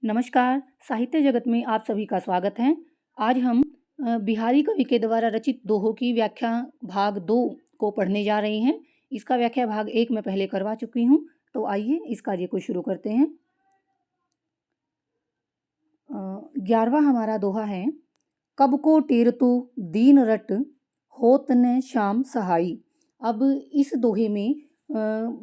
नमस्कार, साहित्य जगत में आप सभी का स्वागत है। आज हम बिहारी कवि के द्वारा रचित दोहों की व्याख्या भाग 2 को पढ़ने जा रहे हैं। इसका व्याख्या भाग 1 में पहले करवा चुकी हूँ, तो आइए इस कार्य को शुरू करते हैं। 11वां हमारा दोहा है, कब को टेरतु दीन रट होत न श्याम सहाई। अब इस दोहे में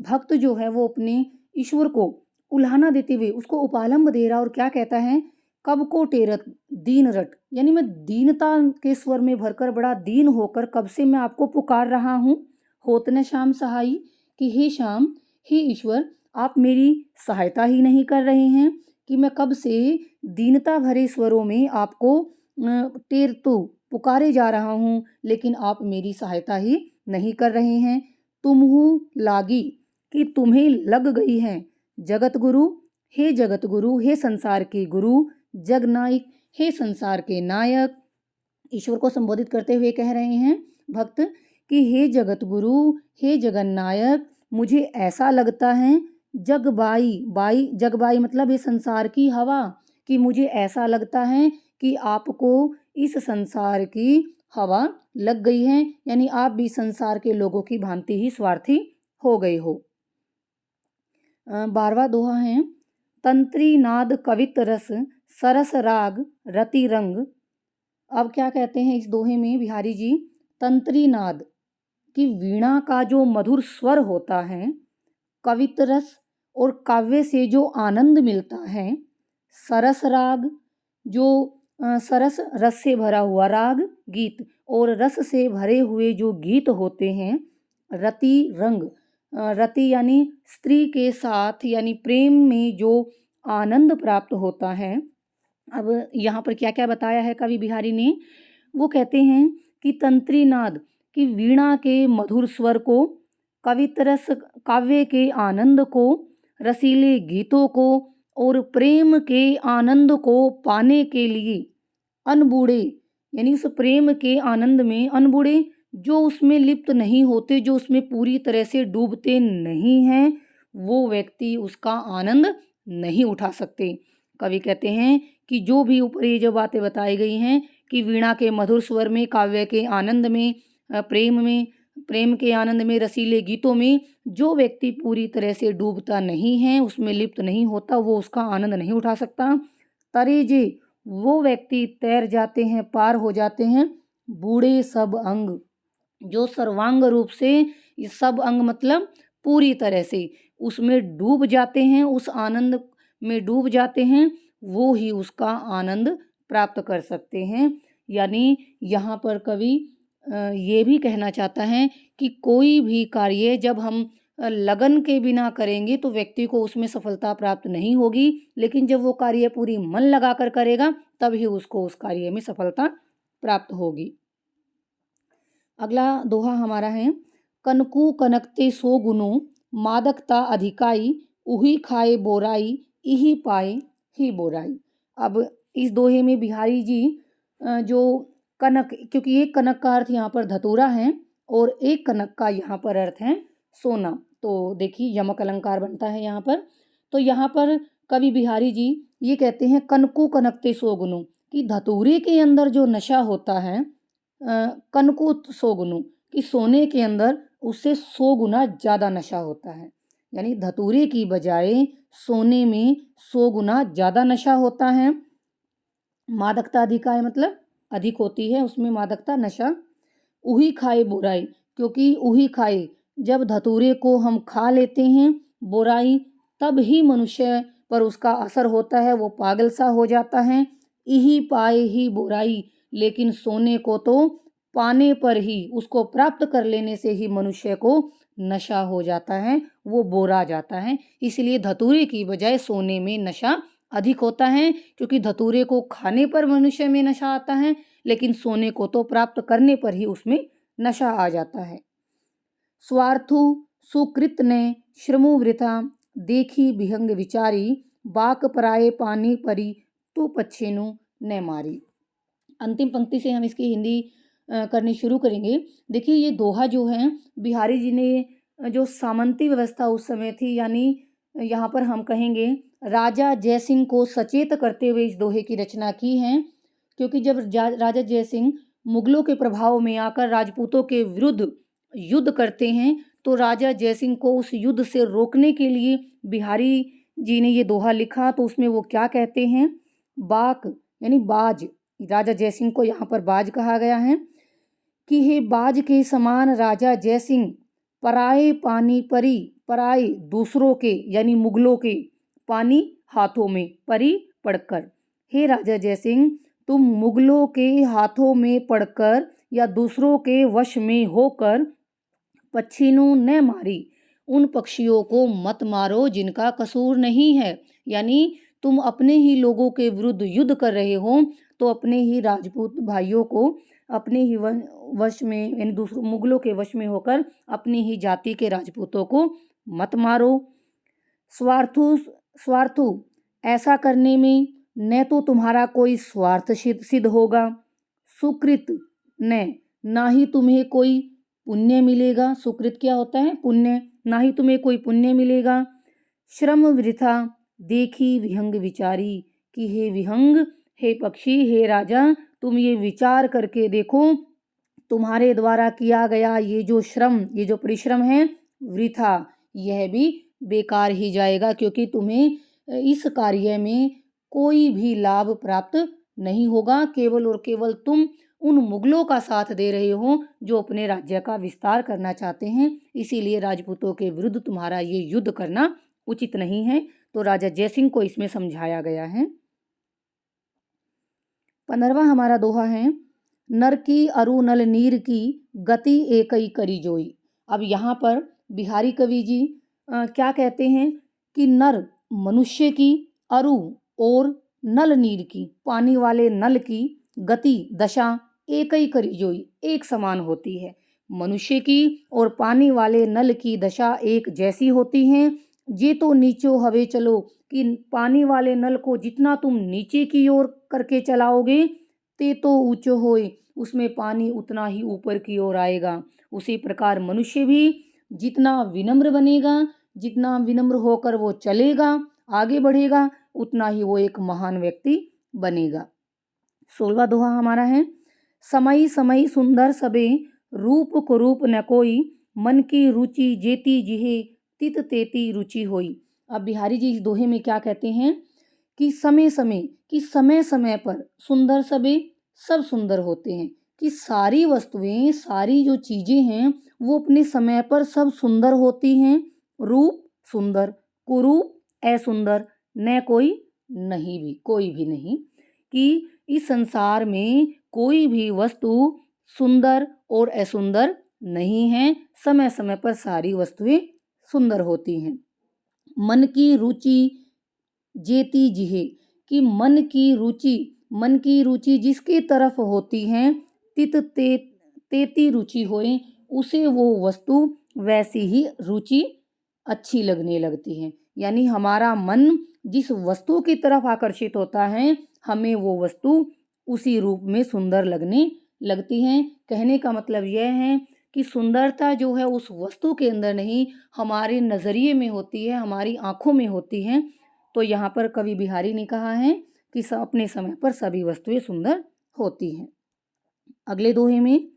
भक्त जो है वो अपने ईश्वर को उल्हाना देते हुए उसको उपालंब दे रहा और क्या कहता है, कब को टेरत दीन रट, यानी मैं दीनता के स्वर में भरकर बड़ा दीन होकर कब से मैं आपको पुकार रहा हूँ। होत न श्याम सहाई, कि हे श्याम, हे ईश्वर, आप मेरी सहायता ही नहीं कर रहे हैं, कि मैं कब से दीनता भरे स्वरों में आपको टेर तो पुकारे जा रहा हूँ, लेकिन आप मेरी सहायता ही नहीं कर रहे हैं। तुमहु लागी, कि तुम्हें लग गई है। जगत गुरु, हे जगत गुरु, हे संसार के गुरु। जग नायक, हे संसार के नायक। ईश्वर को संबोधित करते हुए कह रहे हैं भक्त कि हे जगत गुरु, हे जगन नायक, मुझे ऐसा लगता है, जगबाई जगबाई मतलब ये संसार की हवा, कि मुझे ऐसा लगता है कि आपको इस संसार की हवा लग गई है, यानी आप भी संसार के लोगों की भांति ही स्वार्थी हो गए हो। 12वां दोहा है, तंत्री नाद कवित रस सरस राग रति रंग। अब क्या कहते हैं इस दोहे में बिहारी जी, तंत्री नाद कि वीणा का जो मधुर स्वर होता है, कवित रस और काव्य से जो आनंद मिलता है, सरस राग जो सरस रस से भरा हुआ राग गीत और रस से भरे हुए जो गीत होते हैं, रति रंग, रति यानी स्त्री के साथ यानी प्रेम में जो आनंद प्राप्त होता है। अब यहाँ पर क्या क्या बताया है कवि बिहारी ने, वो कहते हैं कि तंत्री नाद कि वीणा के मधुर स्वर को, कवितरस काव्य के आनंद को, रसीले गीतों को और प्रेम के आनंद को पाने के लिए अनबूढ़े, यानी उस प्रेम के आनंद में अनबूढ़े जो उसमें लिप्त नहीं होते, जो उसमें पूरी तरह से डूबते नहीं हैं, वो व्यक्ति उसका आनंद नहीं उठा सकते। कवि कहते हैं कि जो भी ऊपर ये जो बातें बताई गई हैं कि वीणा के मधुर स्वर में, काव्य के आनंद में, प्रेम के आनंद में, रसीले गीतों में जो व्यक्ति पूरी तरह से डूबता नहीं है, उसमें लिप्त नहीं होता, वो उसका आनंद नहीं उठा सकता। तरे जे वो व्यक्ति तैर जाते हैं, पार हो जाते हैं, बूढ़े सब अंग जो सर्वांग रूप से, ये सब अंग मतलब पूरी तरह से उसमें डूब जाते हैं, उस आनंद में डूब जाते हैं, वो ही उसका आनंद प्राप्त कर सकते हैं। यानी यहाँ पर कवि ये भी कहना चाहता है कि कोई भी कार्य जब हम लगन के बिना करेंगे तो व्यक्ति को उसमें सफलता प्राप्त नहीं होगी, लेकिन जब वो कार्य पूरी मन लगाकर करेगा तभी उसको उस कार्य में सफलता प्राप्त होगी। अगला दोहा हमारा है, कनकू कनकते सो गुनो मादकता अधिकाई, उही खाए बोराई इही पाए ही बोराई। अब इस दोहे में बिहारी जी जो कनक, क्योंकि एक कनक का अर्थ यहाँ पर धतूरा है और एक कनक का यहाँ पर अर्थ है सोना, तो देखिए यमक अलंकार बनता है यहाँ पर। तो यहाँ पर कवि बिहारी जी ये कहते हैं, कनकू कनकते सो गुनो, कि धतूरे के अंदर जो नशा होता है, कनकू सो गुनो, कि सोने के अंदर उससे 100 गुना ज़्यादा नशा होता है, यानी धतूरे की बजाय सोने में 100 गुना ज़्यादा नशा होता है। मादकता अधिकाय मतलब अधिक होती है उसमें मादकता, नशा। उही खाए बुराई, क्योंकि उही खाए जब धतूरे को हम खा लेते हैं, बुराई तब ही मनुष्य पर उसका असर होता है, वो पागल सा हो जाता है। इही पाए ही बुराई, लेकिन सोने को तो पाने पर ही, उसको प्राप्त कर लेने से ही मनुष्य को नशा हो जाता है, वो बोरा जाता है। इसलिए धतूरे की बजाय सोने में नशा अधिक होता है, क्योंकि धतूरे को खाने पर मनुष्य में नशा आता है, लेकिन सोने को तो प्राप्त करने पर ही उसमें नशा आ जाता है। स्वार्थु सुकृत ने श्रमु वृथा, देखी विहंग विचारी, बाक पराये पानी परी, तू पच्छेनु न मारी। अंतिम पंक्ति से हम इसकी हिंदी करनी शुरू करेंगे। देखिए ये दोहा जो है बिहारी जी ने जो सामंती व्यवस्था उस समय थी, यानी यहाँ पर हम कहेंगे राजा जयसिंह को सचेत करते हुए इस दोहे की रचना की है, क्योंकि जब राजा जयसिंह मुगलों के प्रभाव में आकर राजपूतों के विरुद्ध युद्ध करते हैं, तो राजा जयसिंह को उस युद्ध से रोकने के लिए बिहारी जी ने ये दोहा लिखा। तो उसमें वो क्या कहते हैं, बाक यानी बाज, राजा जयसिंह को यहाँ पर बाज कहा गया है कि हे बाज के समान राजा जयसिंह, पराए पानी परी, पराए दूसरों के यानी मुगलों के, पानी हाथों में, परी पड़कर। हे राजा जयसिंह, तुम मुगलों के हाथों में पड़कर या दूसरों के वश में होकर पक्षियों न मारी, उन पक्षियों को मत मारो जिनका कसूर नहीं है। यानी तुम अपने ही लोगों के विरुद्ध युद्ध कर रहे हो, तो अपने ही राजपूत भाइयों को अपने ही वश में यानी दूसरों मुगलों के वश में होकर अपनी ही जाति के राजपूतों को मत मारो। स्वार्थु ऐसा करने में न तो तुम्हारा कोई स्वार्थ सिद्ध होगा, सुकृत न ना ही तुम्हें कोई पुण्य मिलेगा। सुकृत क्या होता है, पुण्य। ना ही तुम्हें कोई पुण्य मिलेगा। श्रम वृथा देखी विहंग विचारी, कि हे विहंग, हे पक्षी, हे राजा, तुम ये विचार करके देखो, तुम्हारे द्वारा किया गया ये जो श्रम, ये जो परिश्रम है, वृथा, यह भी बेकार ही जाएगा, क्योंकि तुम्हें इस कार्य में कोई भी लाभ प्राप्त नहीं होगा। केवल और केवल तुम उन मुगलों का साथ दे रहे हो जो अपने राज्य का विस्तार करना चाहते हैं। इसीलिए राजपूतों के विरुद्ध तुम्हारा ये युद्ध करना उचित नहीं है। तो राजा जयसिंह को इसमें समझाया गया है। 15वां हमारा दोहा है, नर की अरु नल नीर की, गति एकई करी जोई। अब यहाँ पर बिहारी कवि जी क्या कहते हैं कि नर मनुष्य की, अरु और नल नीर की, पानी वाले नल की, गति दशा एकई करी जोई, एक समान होती है। मनुष्य की और पानी वाले नल की दशा एक जैसी होती हैं। ये तो नीचो हवे चलो, कि पानी वाले नल को जितना तुम नीचे की ओर करके चलाओगे, ते तो ऊंचो होए, उसमें पानी उतना ही ऊपर की ओर आएगा। उसी प्रकार मनुष्य भी जितना विनम्र बनेगा, जितना विनम्र होकर वो चलेगा, आगे बढ़ेगा, उतना ही वो एक महान व्यक्ति बनेगा। 16वां दोहा हमारा है, समय समय सुंदर सबे, रूप को रूप न कोई, मन की रुचि जेती जिहे, तित तेती रुचि होई। अब बिहारी जी इस दोहे में क्या कहते हैं कि समय समय पर सुंदर सबे, सब सुंदर होते हैं, कि सारी वस्तुएं, सारी जो चीजें हैं वो अपने समय पर सब सुंदर होती हैं। रूप सुंदर, कुरूप असुंदर, न कोई नहीं भी, कोई भी नहीं, कि इस संसार में कोई भी वस्तु सुंदर और असुंदर नहीं है। समय समय पर सारी वस्तुएं सुंदर होती हैं। मन की रुचि जेती जिहे, कि मन की रुचि जिसकी तरफ होती है, तित तेती रुचि होए, उसे वो वस्तु वैसी ही रुचि अच्छी लगने लगती है। यानी हमारा मन जिस वस्तु की तरफ आकर्षित होता है, हमें वो वस्तु उसी रूप में सुंदर लगने लगती है। कहने का मतलब यह है कि सुंदरता जो है उस वस्तु के अंदर नहीं, हमारे नज़रिए में होती है, हमारी आँखों में होती है। तो यहाँ पर कवि बिहारी ने कहा है कि अपने समय पर सभी वस्तुएं सुंदर होती हैं। अगले दोहे में,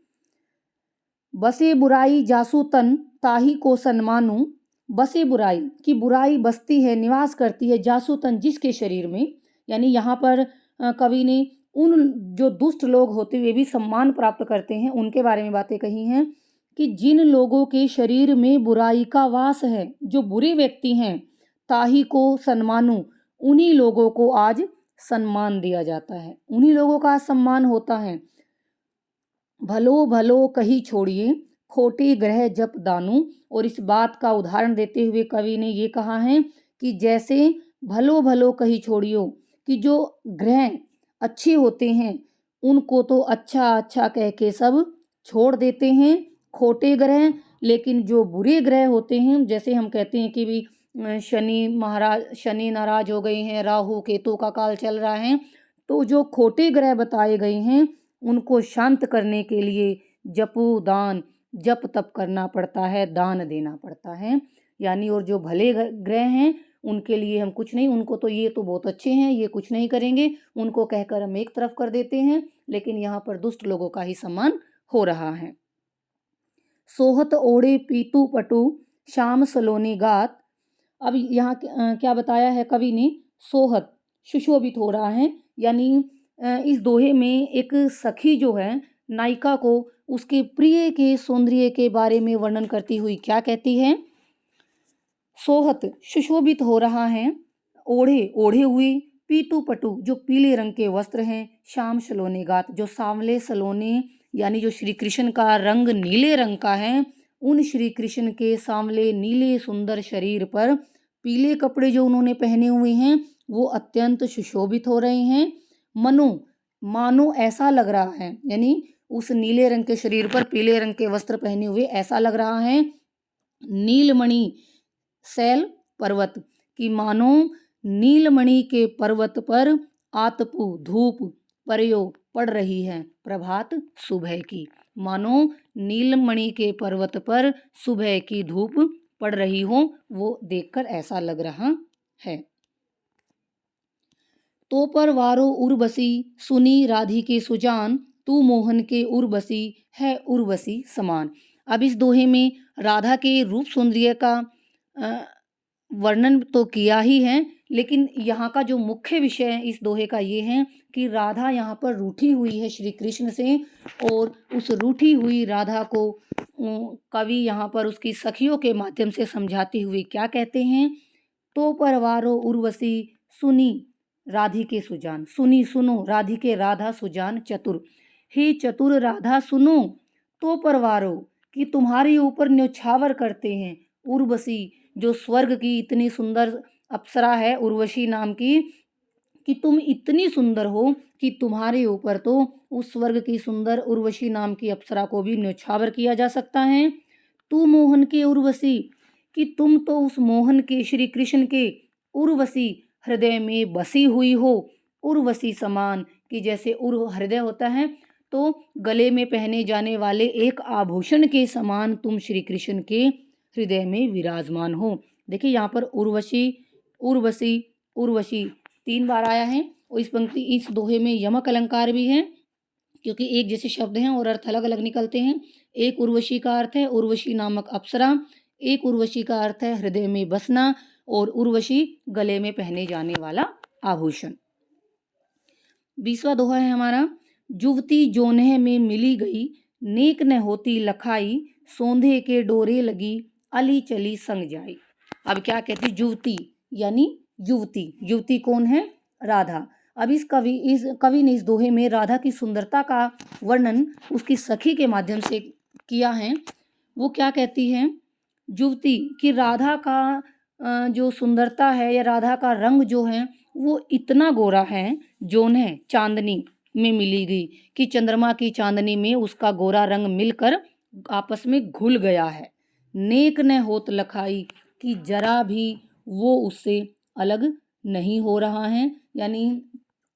बसे बुराई जासु तन, ताही को सन्मानू। बसे बुराई, की बुराई बसती है, निवास करती है, जासु तन, जिसके शरीर में। यानी यहाँ पर कवि ने उन जो दुष्ट लोग होते हुए भी सम्मान प्राप्त करते हैं उनके बारे में बातें कही हैं, कि जिन लोगों के शरीर में बुराई का वास है, जो बुरे व्यक्ति हैं, ताही को सम्मानू, उन्हीं लोगों को आज सम्मान दिया जाता है, उन्हीं लोगों का सम्मान होता है। भलो भलो कही छोड़िए, खोटे ग्रह जप दानू। और इस बात का उदाहरण देते हुए कवि ने ये कहा है कि जैसे भलो भलो कही छोड़ियो, कि जो ग्रह अच्छे होते हैं उनको तो अच्छा अच्छा कह के सब छोड़ देते हैं, खोटे ग्रह। लेकिन जो बुरे ग्रह होते हैं, जैसे हम कहते हैं कि भी शनि नाराज हो गए हैं, राहु केतु का काल चल रहा है, तो जो खोटे ग्रह बताए गए हैं उनको शांत करने के लिए जप तप करना पड़ता है, दान देना पड़ता है। यानी और जो भले ग्रह हैं उनके लिए हम कुछ नहीं, उनको तो ये तो बहुत अच्छे हैं, ये कुछ नहीं करेंगे, उनको कहकर हम एक तरफ कर देते हैं, लेकिन यहाँ पर दुष्ट लोगों का ही सम्मान हो रहा है। सोहत ओढ़े पीतू पटु श्याम सलोनी गात। अब यहाँ क्या बताया है कवि ने, सोहत सुशोभित हो रहा है, यानी इस दोहे में एक सखी जो है नायिका को उसके प्रिय के सौंदर्य के बारे में वर्णन करती हुई क्या कहती है, सोहत सुशोभित हो रहा है, ओढ़े हुए, पीतू पटु जो पीले रंग के वस्त्र हैं, श्याम सलोने गात जो सांवले सलोने यानी जो श्री कृष्ण का रंग नीले रंग का है, उन श्री कृष्ण के सांवले नीले सुंदर शरीर पर पीले कपड़े जो उन्होंने पहने हुए हैं वो अत्यंत सुशोभित हो रहे हैं। मानो ऐसा लग रहा है, यानी उस नीले रंग के शरीर पर पीले रंग के वस्त्र पहने हुए ऐसा लग रहा है नीलमणि शैल पर्वत की, मानो नीलमणि के पर्वत पर आतपु धूप परयो पड़ रही है प्रभात सुबह की, मानो नीलमणि के पर्वत पर सुबह की धूप पड़ रही हो, वो देखकर ऐसा लग रहा है। तो पर वारो उर्वशी सुनी राधिके सुजान, तू मोहन के उर्वशी है उर्वशी समान। अब इस दोहे में राधा के रूप सौंदर्य का वर्णन तो किया ही है, लेकिन यहाँ का जो मुख्य विषय इस दोहे का ये है कि राधा यहाँ पर रूठी हुई है श्री कृष्ण से, और उस रूठी हुई राधा को कवि यहाँ पर उसकी सखियों के माध्यम से समझाते हुए क्या कहते हैं, तो परवारो उर्वशी सुनी राधिके सुजान, सुनी सुनो राधिके राधा सुजान चतुर, हे चतुर राधा सुनो, तो परवारो कि तुम्हारे ऊपर न्योछावर करते हैं, उर्वशी जो स्वर्ग की इतनी सुंदर अप्सरा है उर्वशी नाम की, कि तुम इतनी सुंदर हो कि तुम्हारे ऊपर तो उस स्वर्ग की सुंदर उर्वशी नाम की अप्सरा को भी न्योछावर किया जा सकता है। तू मोहन के उर्वशी कि तुम तो उस मोहन के श्री कृष्ण के उर्वशी हृदय में बसी हुई हो, उर्वशी समान कि जैसे उर्व हृदय होता है तो गले में पहने जाने वाले एक आभूषण के समान तुम श्री कृष्ण के हृदय में विराजमान हो। देखिए यहाँ पर उर्वशी उर्वशी उर्वशी 3 बार आया है, और इस दोहे में यमक अलंकार भी है, क्योंकि एक जैसे शब्द हैं और अर्थ अलग अलग निकलते हैं। एक उर्वशी का अर्थ है उर्वशी नामक अप्सरा, एक उर्वशी का अर्थ है हृदय में बसना, और उर्वशी गले में पहने जाने वाला आभूषण। 20वां दोहा है हमारा, जुवती जोनेह में मिली गई, नेक न होती लखाई, सोंधे के डोरे लगी, अली चली संग जाई। अब क्या कहती, जुवती यानी युवती, युवती कौन है, राधा। अब इस कवि ने इस दोहे में राधा की सुंदरता का वर्णन उसकी सखी के माध्यम से किया है। वो क्या कहती है, युवती कि राधा का जो सुंदरता है या राधा का रंग जो है वो इतना गोरा है, जोन है चांदनी में मिली गई, कि चंद्रमा की चांदनी में उसका गोरा रंग मिलकर आपस में घुल गया है। नेक न होत लखाई कि जरा भी वो उससे अलग नहीं हो रहा है। यानी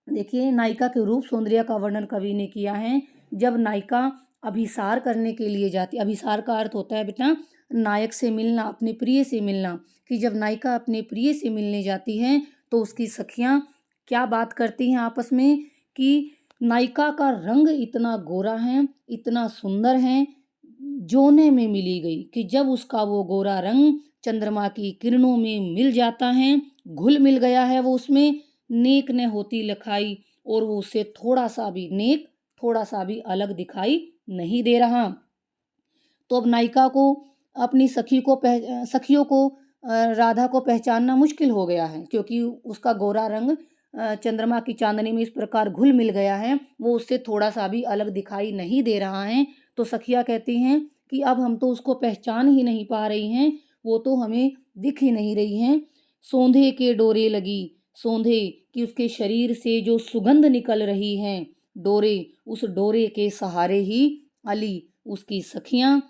देखिए नायिका के रूप सौंदर्य का वर्णन कवि ने किया है। जब नायिका अभिसार करने के लिए जाती, अभिसार का अर्थ होता है बेटा नायक से मिलना, अपने प्रिय से मिलना, कि जब नायिका अपने प्रिय से मिलने जाती है तो उसकी सखियां क्या बात करती हैं आपस में, कि नायिका का रंग इतना गोरा है, इतना सुंदर है, जोने में मिली गई, कि जब उसका वो गोरा रंग चंद्रमा की किरणों में मिल जाता है, घुल मिल गया है वो उसमें, नेक न होती लखाई, और वो उससे थोड़ा सा भी नेक, थोड़ा सा भी अलग दिखाई नहीं दे रहा। तो अब नायिका को अपनी सखियों को राधा को पहचानना मुश्किल हो गया है, क्योंकि उसका गोरा रंग चंद्रमा की चांदनी में इस प्रकार घुल मिल गया है, वो उससे थोड़ा सा भी अलग दिखाई नहीं दे रहा है। तो सखियाँ कहती हैं कि अब हम तो उसको पहचान ही नहीं पा रही हैं, वो तो हमें दिख ही नहीं रही हैं। सोंधे के डोरे लगी, सोंधे कि उसके शरीर से जो सुगंध निकल रही है, डोरे उस डोरे के सहारे ही अली उसकी सखियाँ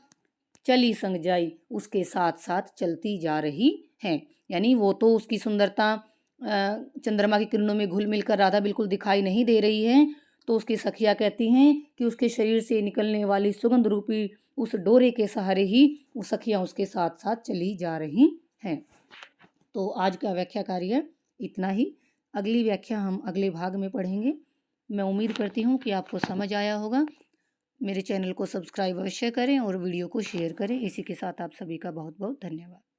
चली संग जाई, उसके साथ साथ चलती जा रही हैं। यानी वो तो उसकी सुंदरता चंद्रमा की किरणों में घुल मिलकर राधा बिल्कुल दिखाई नहीं दे रही है, तो उसकी सखियाँ कहती हैं कि उसके शरीर से निकलने वाली सुगंध रूपी उस डोरे के सहारे ही वो सखियाँ उसके साथ साथ चली जा रही हैं। तो आज का व्याख्या कार्य इतना ही। अगली व्याख्या हम अगले भाग में पढ़ेंगे। मैं उम्मीद करती हूँ कि आपको समझ आया होगा। मेरे चैनल को सब्सक्राइब अवश्य करें और वीडियो को शेयर करें। इसी के साथ आप सभी का बहुत बहुत धन्यवाद।